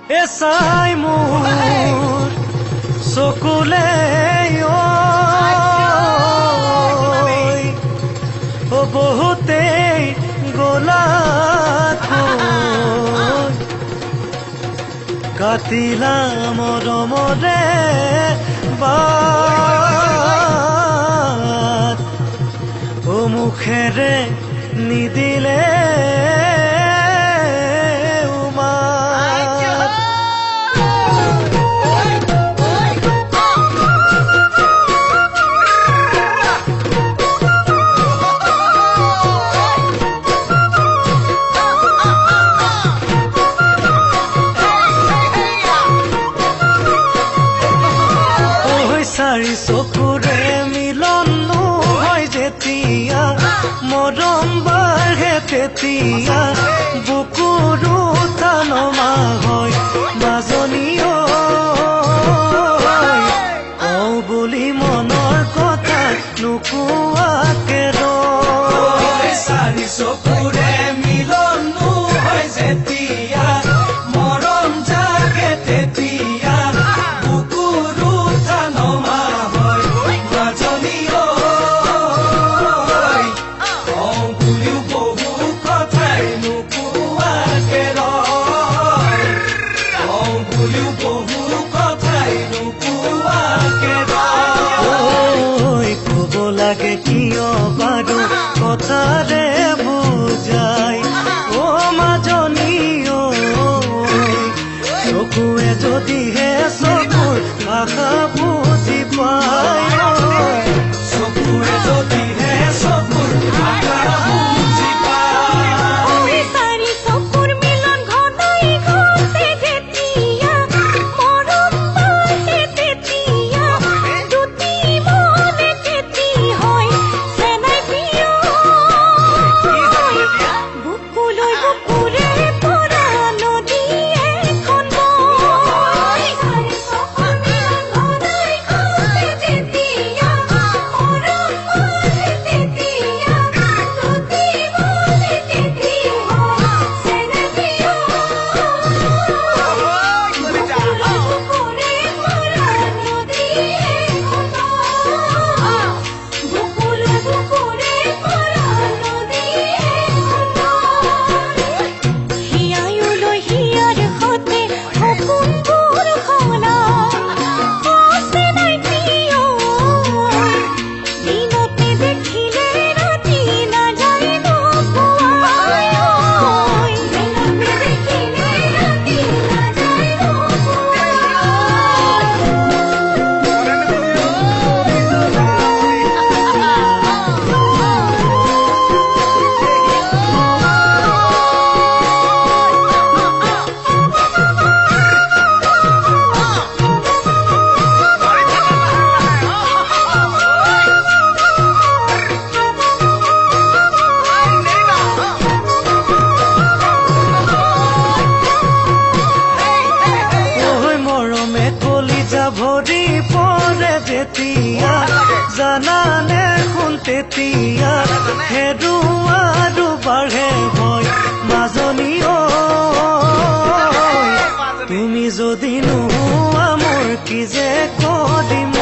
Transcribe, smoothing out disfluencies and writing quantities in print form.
এছাই মোৰ চকুলে বহুতেই গলা কাটিলা মৰমৰে বাট মুখেৰে নিদিলে চাৰি চকুৰে মিলন হয় যেতিয়া মৰম বাঢ়ে তেতিয়া বুকুৰো তানমা হয় মাজনী বুলি মনৰ কথা নোকোৱাকে ৰয় চাৰি চকুৰে মিলন হয় যেতিয়া মৰম জাগে তেতিয়া লাগে কিয় বাৰু কথাৰে বুজাই মাজনী চকুৱে যদিহে চকুৰ ভাষা বুজি পায় চকুৱে যদিহে চকুৰ ভাষা বুজি পায় চাৰি চকুৰ মিলন ঘনাই ঘটে যেতিয়া মৰম বাঢ়ে তেতিয়া দুটি মনে কেতি হয় চেনাই প্ৰিয় বুকুলৈ বুকুৰে পৰা নদী এখন বয় চাৰি চকুৰ মিলন ঘনাই ঘটে যেতিয়া মৰম বাঢ়ে তেতিয়া দুটি মনে কেতি হয় চেনাই প্ৰিয় বুকুলৈ বুকুৰে পৰা নদী এখন বয় বুকুলৈ বুকুৰে পৰা নদী এখন বয় হিয়ালৈ হিয়াৰ সতে সপোনবোৰ সলাই চেনাই প্ৰিয় দিনতে দেখিলে ৰাতি নাযায় নোপোৱাই দিনতে দেখিলে ৰাতি নাযায় মৰমে কলিজা ভৰি পৰে যেতিয়া জানানে শুন তেতিয়া হেৰুৱা আৰু বাঢ়ে ভয় মাজনী তুমি যদি নোহোৱা মোৰ কি যে কৰিম